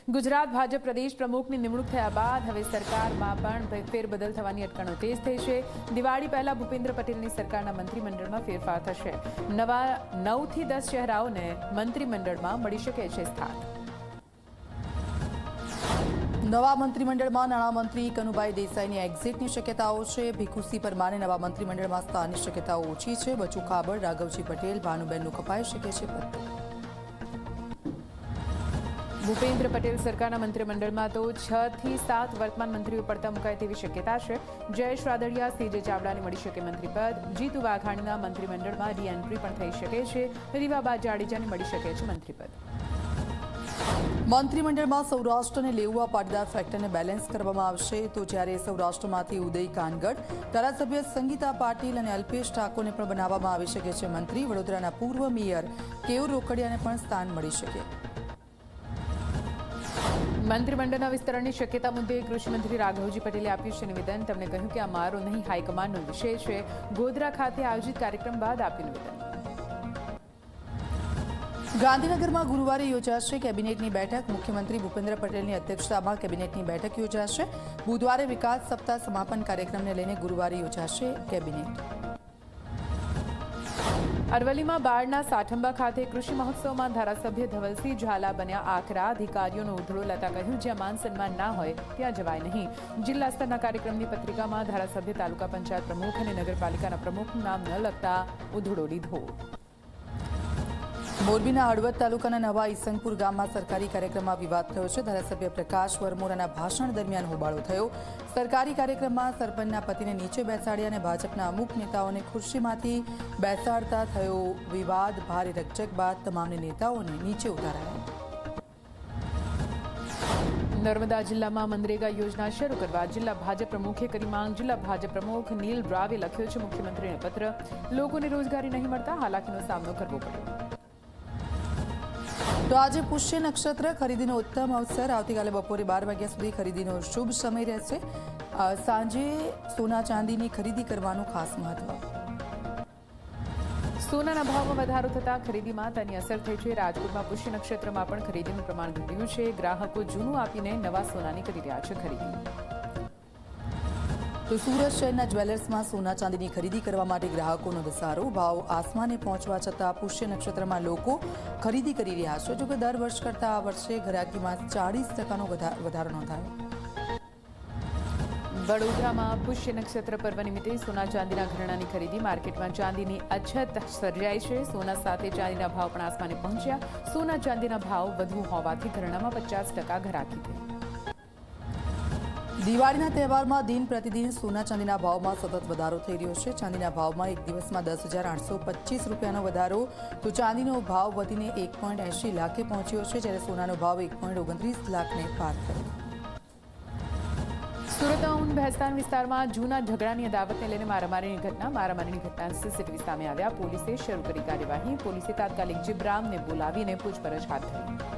ગુજરાત ભાજપ પ્રદેશ પ્રમુખની નિમણૂક થયા બાદ હવે સરકારમાં પણ ફેરબદલ થવાની અટકણો તેજ થઈ છે। દિવાળી પહેલા ભૂપેન્દ્ર પટેલની સરકારના મંત્રીમંડળમાં ફેરફાર થશે। નવા 9 થી 10 ચહેરાઓને મંત્રીમંડળમાં મળી શકે છે સ્થાન। નવા મંત્રીમંડળમાં નાણામંત્રી કનુભાઈ દેસાઈની એક્ઝિટની શક્યતાઓ છે। ભીખુસિંહ પરમારને નવા મંત્રીમંડળમાં સ્થાનની શક્યતાઓ ઓછી છે। બચુ ખાબડ, રાઘવજી પટેલ, ભાનુબેનનું કપાઈ શકે છે પદ। ભૂપેન્દ્ર પટેલ સરકારના મંત્રીમંડળમાં તો 6 થી 7 વર્તમાન મંત્રીઓ પડતા મુકાય તેવી શક્યતા છે। જયેશ રાદડિયા, સીજે ચાવડાને મળી શકે મંત્રીપદ। જીતુ વાઘાણીના મંત્રીમંડળમાં રીએન્ટ્રી પણ થઈ શકે છે। રીવાબા જાડેજાને મળી શકે છે મંત્રીપદ। મંત્રીમંડળમાં સૌરાષ્ટ્ર અને લેઉવા પાટીદાર ફેક્ટરને બેલેન્સ કરવામાં આવશે, તો જ્યારે સૌરાષ્ટ્રમાંથી ઉદય કાનગડ, ધારાસભ્ય સંગીતા પાટીલ અને અલ્પેશ ઠાકોરને પણ બનાવવામાં આવી શકે છે મંત્રી। વડોદરાના પૂર્વ મેયર કેયુર રોકડિયાને પણ સ્થાન મળી શકે। મંત્રીમંડળના વિસ્તરણની શક્યતા મુદ્દે કૃષિમંત્રી રાઘવજી પટેલે આપ્યું છે નિવેદન। તેમણે કહ્યું કે આ મારો નહીં, હાઈકમાન્ડનો વિષય છે। ગોધરા ખાતે આયોજિત કાર્યક્રમ બાદ આપ્યું નિવેદન। ગાંધીનગરમાં ગુરુવારે યોજાશે કેબિનેટની બેઠક। મુખ્યમંત્રી ભૂપેન્દ્ર પટેલની અધ્યક્ષતામાં કેબિનેટની બેઠક યોજાશે। બુધવારે વિકાસ સપ્તાહ સમાપન કાર્યક્રમને લઈને ગુરુવારે યોજાશે કેબિનેટ। અરવલ્લીમાં બાળના સાઠંબા ખાતે કૃષિ મહોત્સવમાં ધારાસભ્ય ધવલસિંહ ઝાલા બન્યા આકરા। અધિકારીઓનો ઉધડો લેતા કહ્યું, જ્યાં માન સન્માન ના હોય ત્યાં જવાય નહીં। જિલ્લા સ્તરના કાર્યક્રમની પત્રિકામાં ધારાસભ્ય, તાલુકા પંચાયત પ્રમુખ અને નગરપાલિકાના પ્રમુખનું નામ ન લખતા ઉધડો લીધો। મોરબીના હળવદ તાલુકાના નવા ઈસંગપુર ગામમાં સરકારી કાર્યક્રમમાં વિવાદ થયો છે। ધારાસભ્ય પ્રકાશ વરમોરાના ભાષણ દરમિયાન હોબાળો થયો। સરકારી કાર્યક્રમમાં સરપંચના પતિને નીચે બેસાડ્યા અને ભાજપના અમુક નેતાઓને ખુરશીમાંથી બેસાડતા થયો વિવાદ। ભારે રકઝક બાદ તમામ નેતાઓને નીચે ઉતારાયા। નર્મદા જિલ્લામાં મનરેગા યોજના શરૂ કરવા જિલ્લા ભાજપ પ્રમુખે કરી માંગ। જિલ્લા ભાજપ પ્રમુખ નીલ રાવે લખ્યો છે મુખ્યમંત્રીને પત્ર। લોકોને રોજગારી નહીં મળતા હાલાકીનો સામનો કરવો પડ્યો। તો આજે પુષ્ય નક્ષત્ર, ખરીદીનો ઉત્તમ અવસર। આવતીકાલે બપોરે 12 વાગ્યા સુધી ખરીદીનો શુભ સમય રહેશે। સાંજે સોના ચાંદીની ખરીદી કરવાનું ખાસ મહત્વ। સોનાના ભાવમાં વધારો થતા ખરીદીમાં તેની અસર થઈ છે। રાજકોટમાં પુષ્ય નક્ષત્રમાં પણ ખરીદીનું પ્રમાણ ઘટ્યું છે। ગ્રાહકો જૂનું આપીને નવા સોનાની કરી રહ્યા છે ખરીદી। તો સુરત શહેરના જ્વેલર્સમાં સોના ચાંદીની ખરીદી કરવા માટે ગ્રાહકોનો ધસારો। ભાવ આસમાને પહોંચવા છતાં પુષ્ય નક્ષત્રમાં લોકો ખરીદી કરી રહ્યા છે। જોકે દર વર્ષ કરતાં આ વર્ષે ઘરાકીમાં 40% વધારો નોંધાયો। વડોદરામાં પુષ્ય નક્ષત્ર પર્વ નિમિત્તે સોના ચાંદીના ઘરેણાની ખરીદી। માર્કેટમાં ચાંદીની અછત સર્જાઈ છે। સોના સાથે ચાંદીના ભાવ પણ આસમાને પહોંચ્યા। સોના ચાંદીના ભાવ વધુ હોવાથી ઘરેણામાં 50% ઘરાકી થઈ। દિવાળીના તહેવારમાં દિન પ્રતિદિન સોના ચાંદીના ભાવમાં સતત વધારો થઈ રહ્યો છે। ચાંદીના ભાવમાં એક દિવસમાં 10,825 રૂપિયાનો વધારો, તો ચાંદીનો ભાવ વધીને 1.80 લાખે પહોંચ્યો છે, જ્યારે સોનાનો ભાવ 1.29 લાખને પાર થયો। સુરતના ઊન ભેસ્તાન વિસ્તારમાં જૂના ઝઘડાની અદાવતને લઈને મારામારીની ઘટના સીસીટીવી સામે આવ્યા। પોલીસે શરૂ કરી કાર્યવાહી। પોલીસે તાત્કાલિક જીબ્રામને બોલાવીને પૂછપરછ હાથ ધરી।